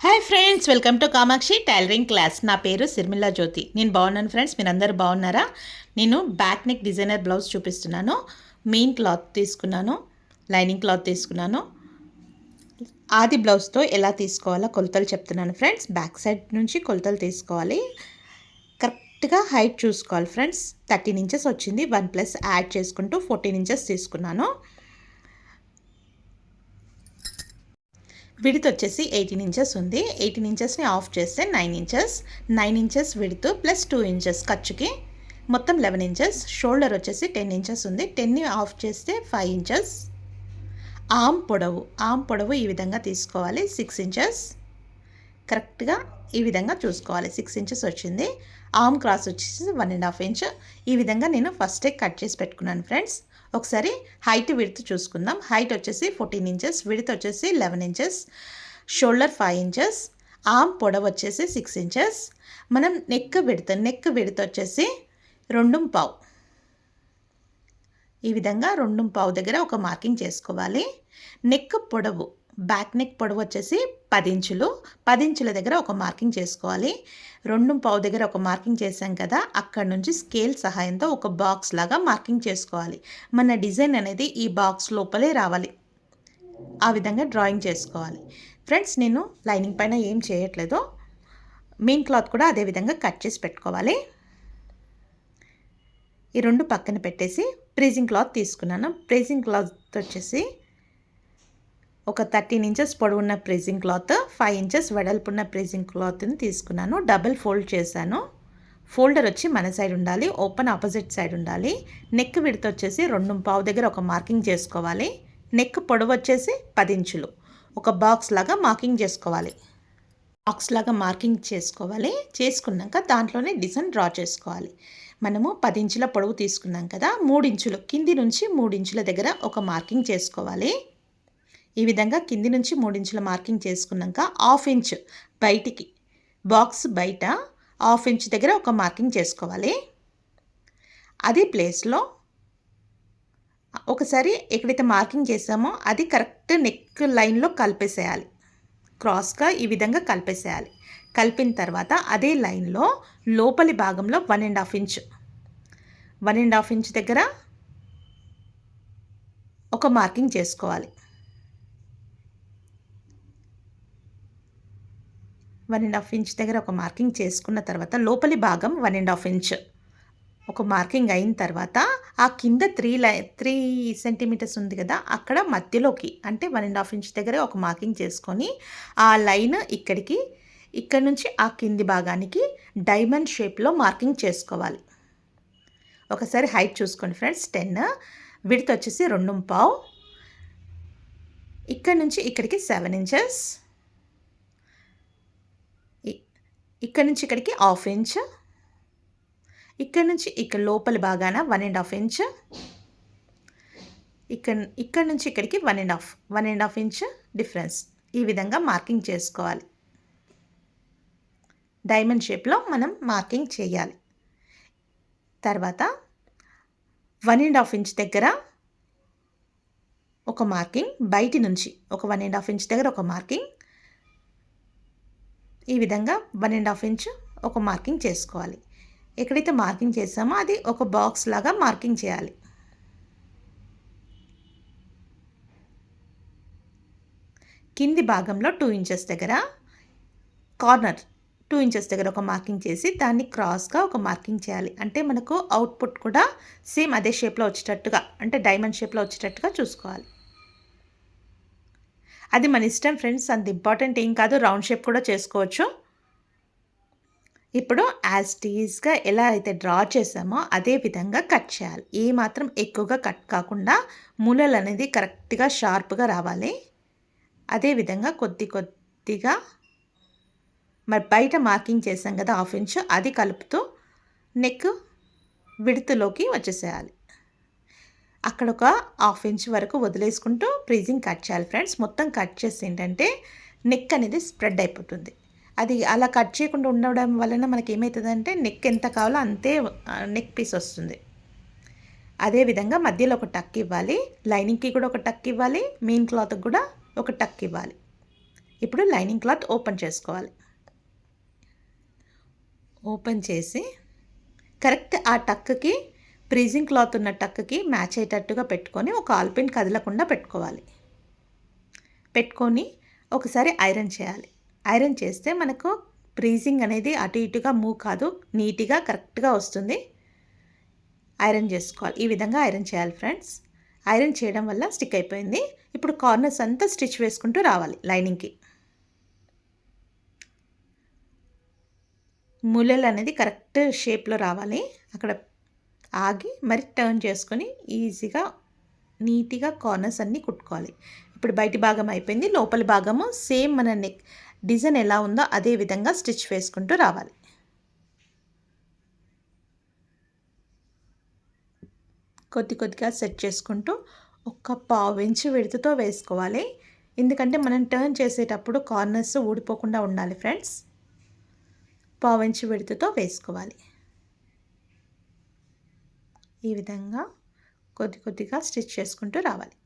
Hi friends, welcome to Kamakshi tailoring class. నా పేరు సిర్మిల్లా జ్యోతి. నేను బాగున్నాను ఫ్రెండ్స్. మీరందరూ బాగున్నారా? నేను బ్యాక్ నెక్ డిజైనర్ బ్లౌజ్ చూపిస్తున్నాను. మెయిన్ క్లాత్ తీసుకున్నాను, లైనింగ్ క్లాత్ తీసుకున్నాను. ఆది బ్లౌజ్తో ఎలా తీసుకోవాలో కొలతలు చెప్తున్నాను ఫ్రెండ్స్. బ్యాక్ సైడ్ నుంచి కొలతలు తీసుకోవాలి. కరెక్ట్గా హైట్ చూసుకోవాలి ఫ్రెండ్స్. 13 ఇంచెస్ వచ్చింది. 1+ యాడ్ చేసుకుంటూ 14 ఇంచెస్ తీసుకున్నాను. విడ్త్ వచ్చేసి 18 ఇంచెస్ ఉంది. 18 ఇంచెస్ని ఆఫ్ చేస్తే 9 inches. 9 inches width plus 2 inches ఖర్చుకి మొత్తం 11 ఇంచెస్. షోల్డర్ వచ్చేసి 10 ఇంచెస్ ఉంది. 10ని ఆఫ్ చేస్తే 5 ఇంచెస్. ఆర్మ్ పొడవు ఈ విధంగా తీసుకోవాలి. 6 ఇంచెస్. కరెక్ట్గా ఈ విధంగా చూసుకోవాలి. 6 ఇంచెస్ వచ్చింది. ఆర్మ్ క్రాస్ వచ్చేసి 1.5 ఇంచ్. ఈ విధంగా నేను ఫస్టే కట్ చేసి పెట్టుకున్నాను ఫ్రెండ్స్. ఒకసారి హైట్ విడ్త్ చూసుకుందాం. హైట్ వచ్చేసి 14 ఇంచెస్, విడ్త్ వచ్చేసి 11 ఇంచెస్, షోల్డర్ 5 ఇంచెస్, ఆర్మ్ పొడవు వచ్చేసి 6 ఇంచెస్. మనం నెక్ విడ్త్ వచ్చేసి 2.5. ఈ విధంగా 2.5 దగ్గర ఒక మార్కింగ్ చేసుకోవాలి. నెక్ పొడవు, బ్యాక్ నెక్ పొడవు వచ్చేసి 10 ఇంచులు. 10 ఇంచుల దగ్గర ఒక మార్కింగ్ చేసుకోవాలి. 2.5 దగ్గర ఒక మార్కింగ్ చేసాం కదా, అక్కడ నుంచి స్కేల్ సహాయంతో ఒక బాక్స్ లాగా మార్కింగ్ చేసుకోవాలి. మన డిజైన్ అనేది ఈ బాక్స్ లోపలే రావాలి. ఆ విధంగా డ్రాయింగ్ చేసుకోవాలి ఫ్రెండ్స్. నేను లైనింగ్ పైన ఏం చేయట్లేదు. మెయిన్ క్లాత్ కూడా అదే విధంగా కట్ చేసి పెట్టుకోవాలి. ఈ రెండు పక్కన పెట్టేసి ప్రీజింగ్ క్లాత్ తీసుకున్నాను. ప్రీజింగ్ క్లాత్ వచ్చేసి ఒక 13 ఇంచెస్ పొడవున్న ప్రీజింగ్ క్లాత్, 5 ఇంచెస్ వెడల్పున్న ప్రీజింగ్ క్లాత్ని తీసుకున్నాను. డబుల్ ఫోల్డ్ చేశాను. ఫోల్డర్ వచ్చి మన సైడ్ ఉండాలి, ఓపెన్ ఆపోజిట్ సైడ్ ఉండాలి. నెక్ విడ్త్ వచ్చేసి 2.5 దగ్గర ఒక మార్కింగ్ చేసుకోవాలి. నెక్ పొడవు వచ్చేసి 10 ఇంచులు. ఒక బాక్స్ లాగా మార్కింగ్ చేసుకోవాలి. చేసుకున్నాక దాంట్లోనే డిజైన్ డ్రా చేసుకోవాలి. మనము 10 ఇంచుల పొడవు తీసుకున్నాం కదా, 3 ఇంచులు కింది నుంచి 3 ఇంచుల దగ్గర ఒక మార్కింగ్ చేసుకోవాలి. ఈ విధంగా కింది నుంచి 3 ఇంచుల మార్కింగ్ చేసుకున్నాక 1/2 ఇంచ్ బయటికి, బాక్స్ బయట 1/2 ఇంచ్ దగ్గర ఒక మార్కింగ్ చేసుకోవాలి. అదే ప్లేస్లో ఒకసారి ఎక్కడైతే మార్కింగ్ చేసామో అది కరెక్ట్ నెక్ లైన్లో కలిపేసేయాలి. క్రాస్గా ఈ విధంగా కలిపేసేయాలి. కలిపిన తర్వాత అదే లైన్లో లోపలి భాగంలో 1.5 ఇంచ్ దగ్గర ఒక మార్కింగ్ చేసుకోవాలి. 1.5 ఇంచ్ దగ్గర ఒక మార్కింగ్ చేసుకున్న తర్వాత లోపలి భాగం 1.5 ఇంచ్ ఒక మార్కింగ్ అయిన తర్వాత ఆ కింద 3 సెంటీమీటర్స్ ఉంది కదా, అక్కడ మధ్యలోకి అంటే 1.5 ఇంచ్ దగ్గర ఒక మార్కింగ్ చేసుకొని ఆ లైన్ ఇక్కడ నుంచి ఆ కింది భాగానికి డైమండ్ షేప్లో మార్కింగ్ చేసుకోవాలి. ఒకసారి హైట్ చూసుకోండి ఫ్రెండ్స్. 10, విడ్త్ వచ్చేసి 2.5, ఇక్కడ నుంచి ఇక్కడికి 7 ఇంచెస్, ఇక్కడ నుంచి ఇక్కడికి 1/2 ఇంచ్, ఇక్కడ నుంచి ఇక్కడ లోపలి భాగాన 1.5 ఇంచ్, ఇక్కడ నుంచి ఇక్కడికి 1.5 ఇంచ్ డిఫరెన్స్. ఈ విధంగా మార్కింగ్ చేసుకోవాలి. డైమండ్ షేప్లో మనం మార్కింగ్ చేయాలి. తర్వాత 1.5 ఇంచ్ దగ్గర ఒక మార్కింగ్, బయటి నుంచి ఒక 1.5 ఇంచ్ దగ్గర ఒక మార్కింగ్, ఈ విధంగా 1.5 ఇంచ్ ఒక మార్కింగ్ చేసుకోవాలి. ఎక్కడైతే మార్కింగ్ చేసామో అది ఒక బాక్స్ లాగా మార్కింగ్ చేయాలి. కింది భాగంలో 2 ఇంచెస్ దగ్గర కార్నర్ 2 ఇంచెస్ దగ్గర ఒక మార్కింగ్ చేసి దాన్ని క్రాస్గా ఒక మార్కింగ్ చేయాలి. అంటే మనకు అవుట్పుట్ కూడా సేమ్ అదే షేప్లో వచ్చేటట్టుగా, అంటే డైమండ్ షేప్లో వచ్చేటట్టుగా చూసుకోవాలి. అది మన ఇష్టం ఫ్రెండ్స్, అంత ఇంపార్టెంట్ ఏం కాదు. రౌండ్ షేప్ కూడా చేసుకోవచ్చు. ఇప్పుడు యాజ్ టీజ్గా ఎలా అయితే డ్రా చేసామో అదే విధంగా కట్ చేయాలి. ఏమాత్రం ఎక్కువగా కట్ కాకుండా మూలలు అనేది కరెక్ట్గా షార్ప్గా రావాలి. అదేవిధంగా కొద్దిగా మరి బయట మార్కింగ్ చేసాం కదా 1/2 ఇంచ్, అది కలుపుతూ నెక్ విడ్త్లోకి వచ్చేసేయాలి. అక్కడ ఒక 1/2 ఇంచ్ వరకు వదిలేసుకుంటూ ప్రీజింగ్ కట్ చేయాలి ఫ్రెండ్స్. మొత్తం కట్ చేసి ఏంటంటే నెక్ అనేది స్ప్రెడ్ అయిపోతుంది. అది అలా కట్ చేయకుండా ఉండడం వలన మనకి ఏమవుతుందంటే నెక్ ఎంత కావాలో అంతే నెక్ పీస్ వస్తుంది. అదేవిధంగా మధ్యలో ఒక టక్ ఇవ్వాలి. లైనింగ్కి కూడా ఒక టక్ ఇవ్వాలి. మెయిన్ క్లాత్కి కూడా ఒక టక్ ఇవ్వాలి. ఇప్పుడు లైనింగ్ క్లాత్ ఓపెన్ చేసుకోవాలి. ఓపెన్ చేసి కరెక్ట్ ఆ టక్కి ప్రీజింగ్ క్లాత్ ఉన్న టక్కి మ్యాచ్ అయ్యేటట్టుగా పెట్టుకొని ఒక ఆల్పిన్ కదలకుండా పెట్టుకోవాలి. పెట్టుకొని ఒకసారి ఐరన్ చేయాలి. ఐరన్ చేస్తే మనకు ప్రీజింగ్ అనేది అటు ఇటుగా మూవ్ కాదు, నీట్గా కరెక్ట్గా వస్తుంది. ఐరన్ చేసుకోవాలి. ఈ విధంగా ఐరన్ చేయాలి ఫ్రెండ్స్. ఐరన్ చేయడం వల్ల స్టిక్ అయిపోయింది. ఇప్పుడు కార్నర్స్ అంతా స్టిచ్ వేసుకుంటూ రావాలి. లైనింగ్కి మూలలు అనేది కరెక్ట్ షేప్లో రావాలి. అక్కడ ఆగి మరి టర్న్ చేసుకొని ఈజీగా నీట్గా కార్నర్స్ అన్నీ కుట్టుకోవాలి. ఇప్పుడు బయటి భాగం అయిపోయింది. లోపలి భాగము సేమ్ మన నెక్ డిజైన్ ఎలా ఉందో అదే విధంగా స్టిచ్ వేసుకుంటూ రావాలి. కొద్దిగా సెట్ చేసుకుంటూ ఒక పావు ఇంచు విడతతో వేసుకోవాలి. ఎందుకంటే మనం టర్న్ చేసేటప్పుడు కార్నర్స్ ఊడిపోకుండా ఉండాలి ఫ్రెండ్స్. పావు ఇంచు విడతతో వేసుకోవాలి. ఈ విధంగా కొద్దిగా స్టిచ్ చేసుకుంటూ రావాలి.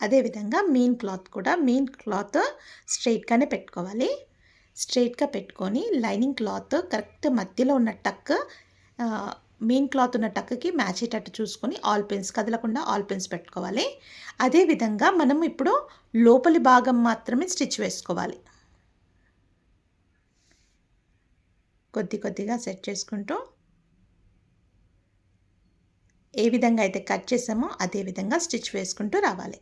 అదేవిధంగా మెయిన్ క్లాత్ స్ట్రైట్గానే పెట్టుకోవాలి. స్ట్రైట్గా పెట్టుకొని లైనింగ్ క్లాత్ కరెక్ట్ మధ్యలో ఉన్న టక్ మెయిన్ క్లాత్ ఉన్న టక్కి మ్యాచ్ అయ్యేటట్టు చూసుకొని ఆల్ పిన్స్ కదలకుండా ఆల్ పిన్స్ పెట్టుకోవాలి. అదేవిధంగా మనం ఇప్పుడు లోపలి భాగం మాత్రమే స్టిచ్ వేసుకోవాలి. కొద్దిగా సెట్ చేసుకుంటూ ఏ విధంగా అయితే కట్ చేసామో అదే విధంగా స్టిచ్ వేసుకుంటూ రావాలి.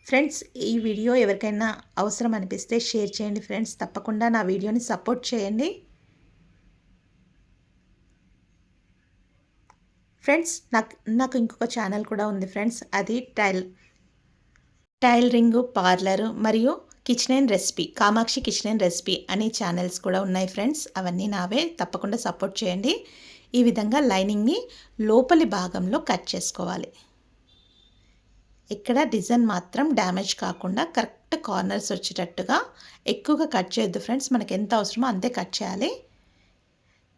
ఫ్రెండ్స్, ఈ వీడియో ఎవరికైనా అవసరం అనిపిస్తే షేర్ చేయండి ఫ్రెండ్స్. తప్పకుండా నా వీడియోని సపోర్ట్ చేయండి ఫ్రెండ్స్. నాకు ఇంకొక ఛానల్ కూడా ఉంది ఫ్రెండ్స్. అది టైలరింగ్, పార్లరు మరియు kitchen and recipe, Kamakshi kitchen and recipe అనే ఛానల్స్ కూడా ఉన్నాయి ఫ్రెండ్స్. అవన్నీ నావే. తప్పకుండా సపోర్ట్ చేయండి. ఈ విధంగా లైనింగ్ని లోపలి భాగంలో కట్ చేసుకోవాలి. ఇక్కడ డిజైన్ మాత్రం డ్యామేజ్ కాకుండా కరెక్ట్ కార్నర్స్ వచ్చేటట్టుగా ఎక్కువగా కట్ చేయొద్దు ఫ్రెండ్స్. మనకు ఎంత అవసరమో అంతే కట్ చేయాలి.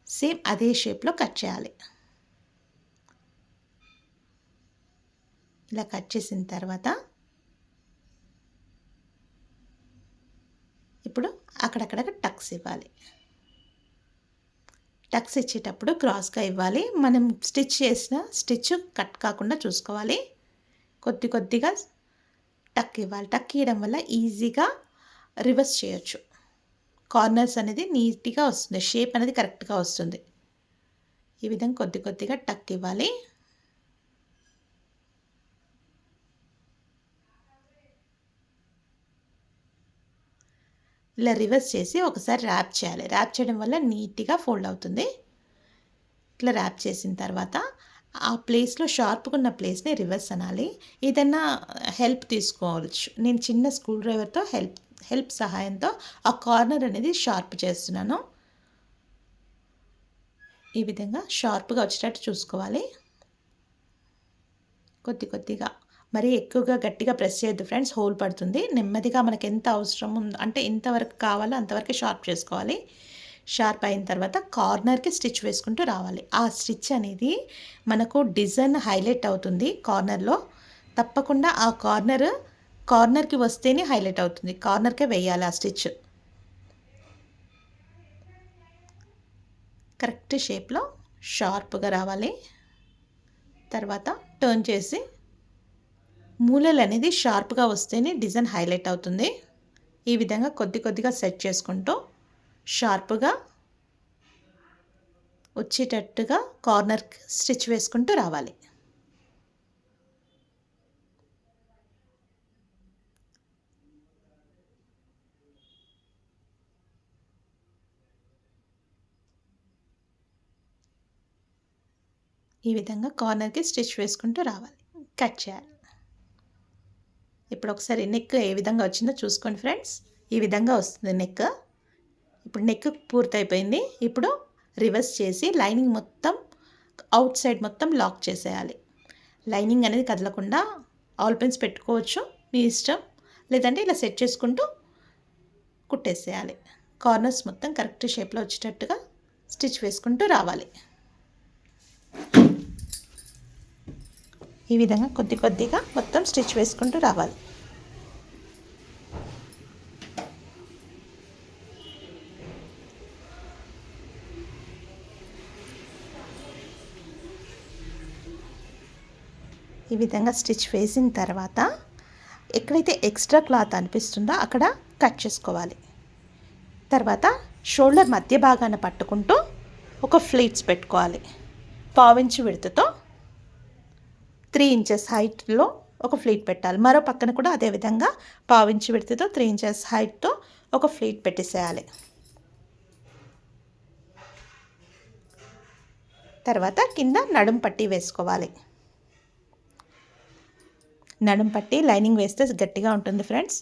సేమ్ అదే షేప్లో కట్ చేయాలి. ఇలా కట్ చేసిన తర్వాత ఇప్పుడు అక్కడక్కడ టక్స్ ఇవ్వాలి. టక్స్ ఇచ్చేటప్పుడు క్రాస్గా ఇవ్వాలి. మనం స్టిచ్ చేసిన స్టిచ్ కట్ కాకుండా చూసుకోవాలి. కొద్దిగా టక్ ఇవ్వాలి. టక్ ఇవ్వడం వల్ల ఈజీగా రివర్స్ చేయొచ్చు. కార్నర్స్ అనేది నీట్గా వస్తుంది, షేప్ అనేది కరెక్ట్గా వస్తుంది. ఈ విధంగా కొద్దిగా టక్ ఇవ్వాలి. ఇలా రివర్స్ చేసి ఒకసారి ర్యాప్ చేయాలి. ర్యాప్ చేయడం వల్ల నీట్గా ఫోల్డ్ అవుతుంది. ఇట్లా ర్యాప్ చేసిన తర్వాత ఆ ప్లేస్లో షార్ప్గా ఉన్న ప్లేస్ని రివర్స్ అనాలి. ఏదైనా హెల్ప్ తీసుకోవచ్చు. నేను చిన్న స్క్రూ డ్రైవర్తో హెల్ప్ సహాయంతో ఆ కార్నర్ అనేది షార్ప్ చేస్తున్నాను. ఈ విధంగా షార్ప్గా వచ్చేటట్టు చూసుకోవాలి. కొద్దిగా మరీ ఎక్కువగా గట్టిగా ప్రెస్ చేయొద్దు ఫ్రెండ్స్, హోల్ పడుతుంది. నెమ్మదిగా మనకు ఎంత అవసరం ఉందో అంటే ఎంతవరకు కావాలో అంతవరకు షార్ప్ చేసుకోవాలి. షార్ప్ అయిన తర్వాత కార్నర్కి స్టిచ్ వేసుకుంటూ రావాలి. ఆ స్టిచ్ అనేది మనకు డిజైన్ హైలైట్ అవుతుంది కార్నర్లో. తప్పకుండా ఆ కార్నర్కి వస్తేనే హైలైట్ అవుతుంది. కార్నర్కే వేయాలి ఆ స్టిచ్. కరెక్ట్ షేప్లో షార్ప్గా రావాలి. తర్వాత టర్న్ చేసి మూలలు అనేది షార్ప్గా వస్తేనే డిజైన్ హైలైట్ అవుతుంది. ఈ విధంగా కొద్దిగా సెట్ చేసుకుంటూ షార్ప్గా వచ్చేటట్టుగా కార్నర్కి స్టిచ్ వేసుకుంటూ రావాలి. ఈ విధంగా కార్నర్కి స్టిచ్ వేసుకుంటూ రావాలి. కట్ చేయాలి. ఇప్పుడు ఒకసారి నెక్ ఏ విధంగా వచ్చిందో చూసుకోండి ఫ్రెండ్స్. ఈ విధంగా వస్తుంది నెక్. ఇప్పుడు నెక్ పూర్తయిపోయింది. ఇప్పుడు రివర్స్ చేసి లైనింగ్ మొత్తం అవుట్ సైడ్ మొత్తం లాక్ చేసేయాలి. లైనింగ్ అనేది కదలకుండా ఆల్ పెన్స్ పెట్టుకోవచ్చు మీ ఇష్టం, లేదంటే ఇలా సెట్ చేసుకుంటూ కుట్టేసేయాలి. కార్నర్స్ మొత్తం కరెక్ట్ షేప్లో వచ్చేటట్టుగా స్టిచ్ వేసుకుంటూ రావాలి. ఈ విధంగా కొద్ది కొద్దిగా మొత్తం స్టిచ్ వేసుకుంటూ రావాలి. ఈ విధంగా స్టిచ్ వేసిన తర్వాత ఎక్కడైతే ఎక్స్ట్రా క్లాత్ అనిపిస్తుందో అక్కడ కట్ చేసుకోవాలి. తర్వాత షోల్డర్ మధ్య భాగాన పట్టుకుంటూ ఒక ఫ్లీట్స్ పెట్టుకోవాలి. 1/4 ఇంచ్ విడ్త్తో 3 ఇంచెస్ హైట్లో ఒక ఫ్లీట్ పెట్టాలి. మరో పక్కన కూడా అదేవిధంగా 1/4 ఇంచ్ విడ్త్తో 3 ఇంచెస్ హైట్తో ఒక ఫ్లీట్ పెట్టేసేయాలి. తర్వాత కింద నడుం పట్టీ వేసుకోవాలి. నడుం పట్టీ లైనింగ్ వేస్తే గట్టిగా ఉంటుంది ఫ్రెండ్స్.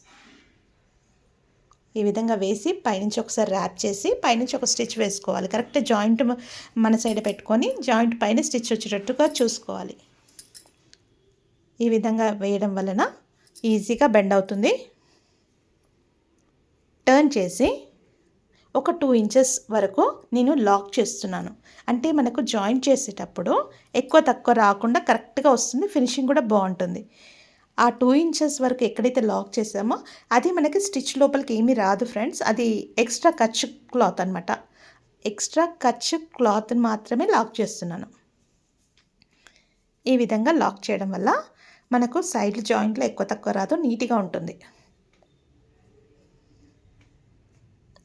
ఈ విధంగా వేసి పైనుంచి ఒకసారి ర్యాప్ చేసి పైనుంచి ఒక స్టిచ్ వేసుకోవాలి. కరెక్ట్ జాయింట్ మన సైడ్ పెట్టుకొని జాయింట్ పైన స్టిచ్ వచ్చేటట్టుగా చూసుకోవాలి. ఈ విధంగా వేయడం వలన ఈజీగా బెండ్ అవుతుంది. టర్న్ చేసి ఒక 2 ఇంచెస్ వరకు నేను లాక్ చేస్తున్నాను. అంటే మనకు జాయింట్ చేసేటప్పుడు ఎక్కువ తక్కువ రాకుండా కరెక్ట్గా వస్తుంది, ఫినిషింగ్ కూడా బాగుంటుంది. ఆ 2 ఇంచెస్ వరకు ఎక్కడైతే లాక్ చేసామో అది మనకి స్టిచ్ లోపలికి ఏమీ రాదు ఫ్రెండ్స్. అది ఎక్స్ట్రా కచ్ క్లాత్ అనమాట. ఎక్స్ట్రా కచ్ క్లాత్ని మాత్రమే లాక్ చేస్తున్నాను. ఈ విధంగా లాక్ చేయడం వల్ల మనకు సైడ్ జాయింట్లో ఎక్కువ తక్కువ రాదు, నీట్గా ఉంటుంది.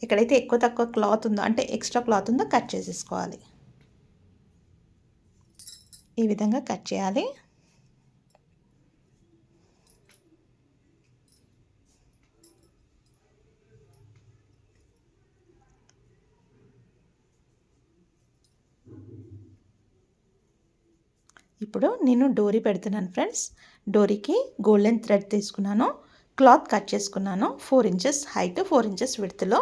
ఎక్కడైతే ఎక్కువ తక్కువ క్లాత్ ఉందో అంటే ఎక్స్ట్రా క్లాత్ ఉందో కట్ చేసేసుకోవాలి. ఈ విధంగా కట్ చేయాలి. ఇప్పుడు నేను డోరీ పెడుతున్నాను ఫ్రెండ్స్. డోరీకి గోల్డెన్ థ్రెడ్ తీసుకున్నాను, క్లాత్ కట్ చేసుకున్నాను. 4 ఇంచెస్ హైట్ 4 ఇంచెస్ విడ్త్లో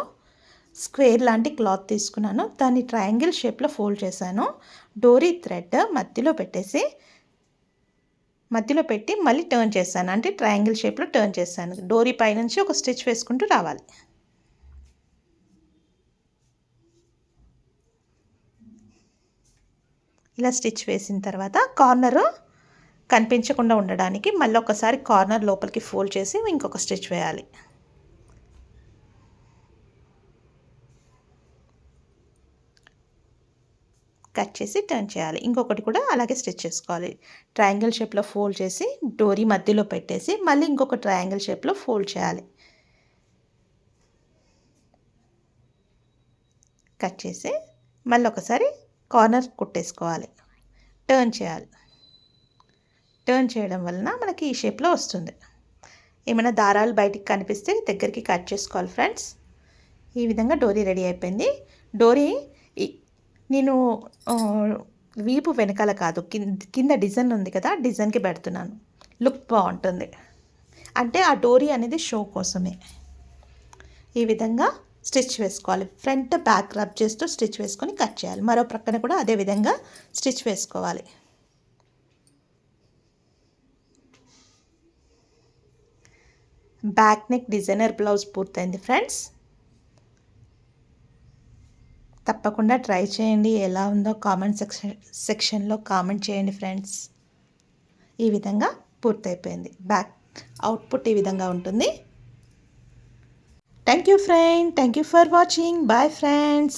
స్క్వేర్ లాంటి క్లాత్ తీసుకున్నాను. దాన్ని ట్రయాంగిల్ షేప్లో ఫోల్డ్ చేశాను. డోరీ థ్రెడ్ మధ్యలో పెట్టి మళ్ళీ టర్న్ చేశాను. అంటే ట్రయాంగిల్ షేప్లో టర్న్ చేశాను. డోరీ పైనుంచి ఒక స్టిచ్ వేసుకుంటూ రావాలి. ఇలా స్టిచ్ వేసిన తర్వాత కార్నరు కనిపించకుండా ఉండడానికి మళ్ళీ ఒకసారి కార్నర్ లోపలికి ఫోల్డ్ చేసి ఇంకొక స్టిచ్ వేయాలి. కట్ చేసి టర్న్ చేయాలి. ఇంకొకటి కూడా అలాగే స్టిచ్ చేసుకోవాలి. ట్రయాంగిల్ షేప్లో ఫోల్డ్ చేసి డోరీ మధ్యలో పెట్టేసి మళ్ళీ ఇంకొక ట్రయాంగిల్ షేప్లో ఫోల్డ్ చేయాలి. కట్ చేసి మళ్ళీ ఒకసారి కార్నర్ కుట్టేసుకోవాలి. టర్న్ చేయాలి. టర్న్ చేయడం వలన మనకి ఈ షేప్లో వస్తుంది. ఏమైనా దారాలు బయటికి కనిపిస్తే దగ్గరికి కట్ చేసుకోవాలి ఫ్రెండ్స్. ఈ విధంగా డోరీ రెడీ అయిపోయింది. డోరీ నేను వీపు వెనకాల కాదు, కింద డిజైన్ ఉంది కదా, డిజైన్కి పెడుతున్నాను. లుక్ బాగుంటుంది. అంటే ఆ డోరీ అనేది షో కోసమే. ఈ విధంగా స్టిచ్ వేసుకోవాలి. ఫ్రంట్ బ్యాక్ రబ్ చేస్తూ స్టిచ్ వేసుకొని కట్ చేయాలి. మరో ప్రక్కన కూడా అదే విధంగా స్టిచ్ వేసుకోవాలి. బ్యాక్ నెక్ డిజైనర్ బ్లౌజ్ పూర్తయింది ఫ్రెండ్స్. తప్పకుండా ట్రై చేయండి. ఎలా ఉందో కామెంట్ సెక్షన్లో కామెంట్ చేయండి ఫ్రెండ్స్. ఈ విధంగా పూర్తయిపోయింది. బ్యాక్ అవుట్పుట్ ఈ విధంగా ఉంటుంది. Thank you friend. Thank you for watching. Bye friends.